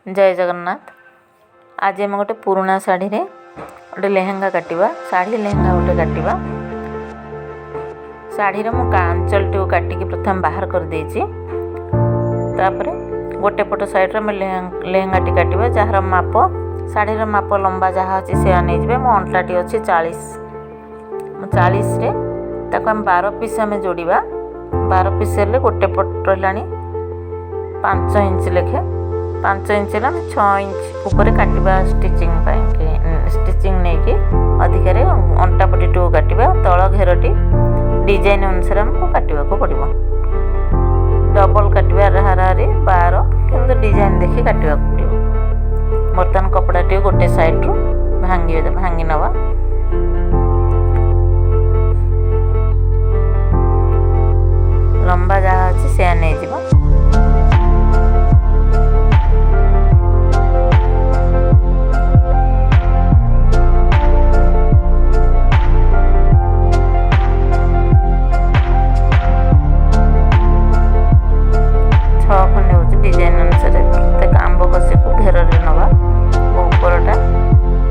जय जगन्नाथ। आज आम गोटे पुराणा शाढ़ी रे गोटे लेहेंगा काटिबा। शाढ़ी लेहेंगा गोटे काटिबा। शाढ़ी मु आंचल टी काटिकी प्रथम बाहर कर देछि। तापरे गोटे पट साइड रे लेहेंगा टी काटिबा। जहार माप शाढ़ी रो माप लंबा जहाँ अच्छी से नहीं जिबे। मो अंटाटी अच्छी 40 रे ताको हम 12 पीस आम जोड़िबा। 12 पीस हेले गोटे पट रहिलानी 5 इंच लेखे। 5 इंच 6 इंच ऊपर काटिबा स्टिचिंग नहीं कि अधिकार अंटापटी टू काटिबा। तल घेरटी डिजाइन अनुसार हमको काटिबा को पड़िबो। डबल काटिबा राहारी 12 किंतु डिजाइन देखि काटिबा को पड़िबो। बर्तमान कपड़ाटी गोटे साइड रू भांगी नवा। लंबा जहाँ अच्छी से नहीं जीवा। खंडे हूँ डिजाइन अनुसार प्रत्येक आंब कषी को घेर नवा। उपरटा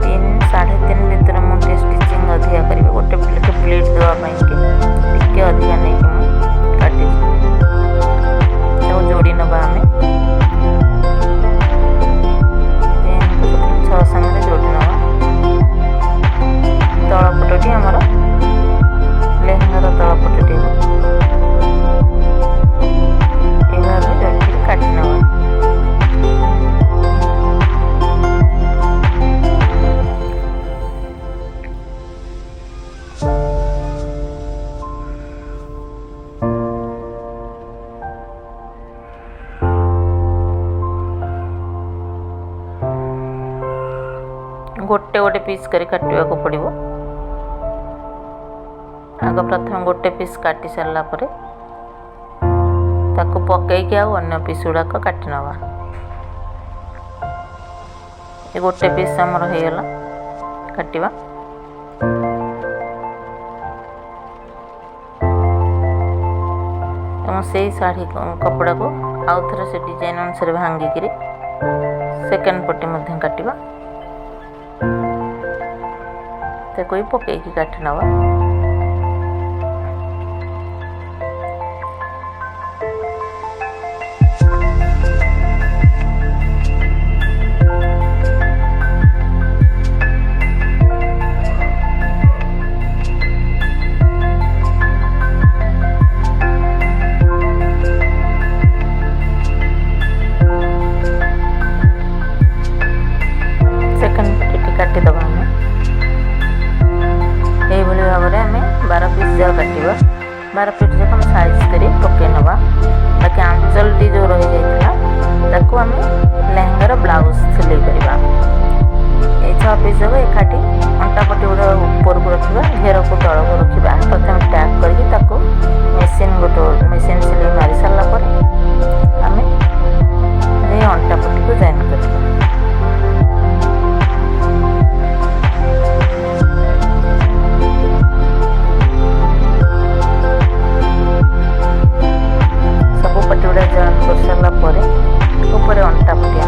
3 3.5 भितर मुझे स्टिचिंग अधिका करेंगे। गोटे प्लेट देवाई टे अधिका नहीं काटी जोड़ी नवा। आम 6 सामने जोड़ी नवा। तलपटी आमर लेहेंगार तलपटी काटी नवा। गोटे गोटे पीस करी काटिबा को पड़िबो। आग प्रथम गोटे पीस काटी सारला परे ताको पकईकि अन्य पीस गुड़ाक काटी नवा। ये गोटे पीस आमर हो गला काटिबा। से शाढ़ी कपड़ा को आउ थे से डिजाइन अनुसार भांगिकी सेकेंड पट्टी मध्य काटिबा। ताको पकईकि काटी नवा। काटिदबा आम यही भाव में आम 12 पीस जाओ काटिबा। 12 पीस जाक हम साइज कर पकई नवा। बाकी आंचल टी जो रही जाता ताको आम लेहेंगार ब्लाउज सिलाई करवा। ये 6 पीस जाक एकाठी अंटापटी गुड़ा ऊपर को रखा। घेर को तल को रखा। प्रथम टैग करके मेसीन गोटे मेसीन सिलाई मारी सारा आम अंटापटी को जॉइन करवा। पट्टी गुड़ा जॉइन कर सारा ऊपर अंटापटी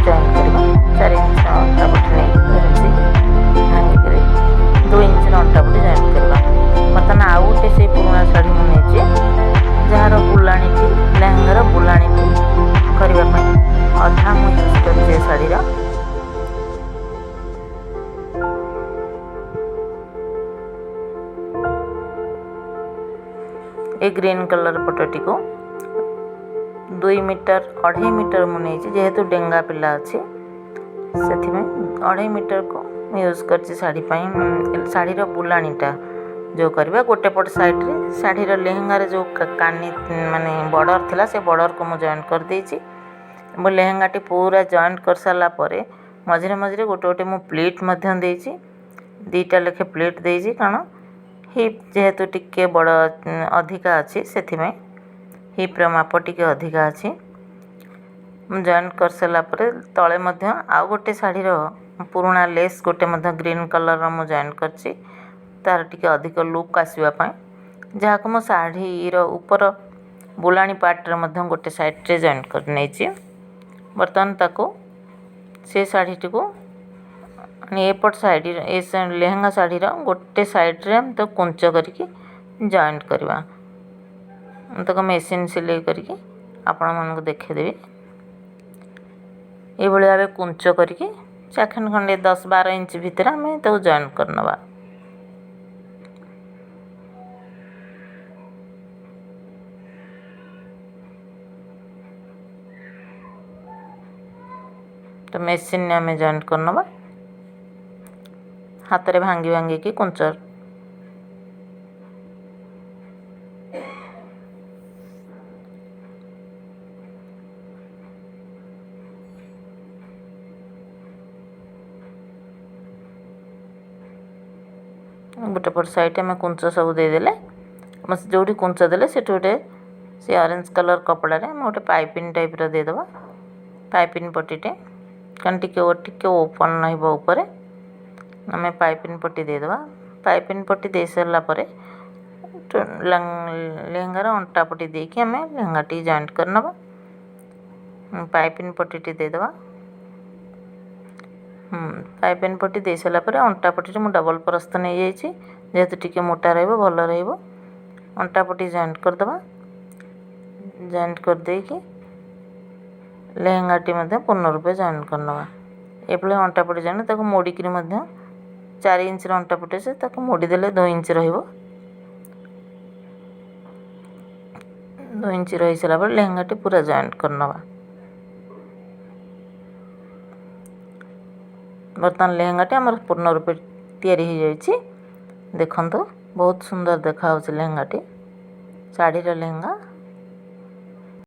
जॉइन करवा। 4 इंच अंटापटी नहीं भांगिक 2 इंच अंटापटी जॉइन करवा। बर्तमान आउ गोटे से पुराणा शाढ़ी मुझे जार बुलाणी लेहेंगार बुलाणी करने अधा मुझे यूज कर शाढ़ी ए ग्रीन कलर पटटी को 2 मीटर 2.5 मीटर मुझे जेहेतु डेंगा पिला अच्छे से 2.5 मीटर को यूज कर शाढ़ी शाढ़ी बुलाणीटा जो करवा। गोटे पट साइड रे शाढ़ी लेहेंगार जो कानी माने बॉर्डर थिला से बॉर्डर को मु जॉइन कर देछि। मो लेहेंगाटी पूरा जॉइन कर सारा परे मझे मझे गोटे गोटे मु प्लेट मध्य देछि। 2टा लेखे प्लेट देछि कारण हिप जेहेतु टिके बड़ अधिका अच्छी से हिप्र माप टी अधिका अच्छी। जॉइन कर सारा तले आउ गोटे शाढ़ीर पुराणा लेस गोटे ग्रीन कलर मु जॉइन करछि। तार टिके अधिक लुक आसवाई जहाँ को मो शाढ़ीर ऊपर बुलाणी पार्ट रे गोटे साइड रे जॉइन कर नहीं। बर्तमान ताको से शाढ़ीटी को एपट साइड ए लेहेंगा शाढ़ी गोटे साइड्रे हम तो कुंच करके जॉइंट करवा तक मेसीन सिलाई करके आपण मानक देखेदेवी ये भाव कुंच करके चाखंड खंडे 10-12 इंच भितर आम तो जॉइन करनवा। तो मेसीन ने आम जॉइंट करनवा हाथ रे भांगी भांगी की कुंच गोटे पट साइड में कुंच सब देदेले जो कुंच देले से गोटे से ऑरेंज कलर कपड़ा रे गोटे पाइपिंग टाइप रो देदेबा पाइपिंग पट्टीटे कहीं टिके ओपन रहिबो ऊपर आम पाइपिंग पट्टी देदेबा। पाइपिंग पट्टी दे सारा पर लेहेंगार अंटा पट्टी देकी आम लेहेंगाटी जॉइंट करनवा। पाइपिंग पट्टी देदेबा पाइपिंग पट्टी दे सारा पर अंटा पट्टी मु डबल परस्त नहीं जाइए जेहेतु टिके मोटा रहिबो भल रहिबो अंटा पट्टी जॉइंट करदबा। जॉइंट कर देकी लेहेंगाटी मध्य पूर्ण रूपे जॉइन करनवा। एभले अंटा पट्टी जॉइंट ताको मोड़िकी मध्य 4 इंच अंटा पट्टी से ताको मोड़ी देले 2 इंच रहिबो 2 इंच रही सारा पर लेहेंगाटी पूरा जॉइंट करनवा। बर्तमान लेहेंगाटी आमर पूर्ण रूपे तैयारी हो जाइए। देखंतु बहुत सुंदर देखा लेहेंगाटी शाढ़ीर लेहेंगा।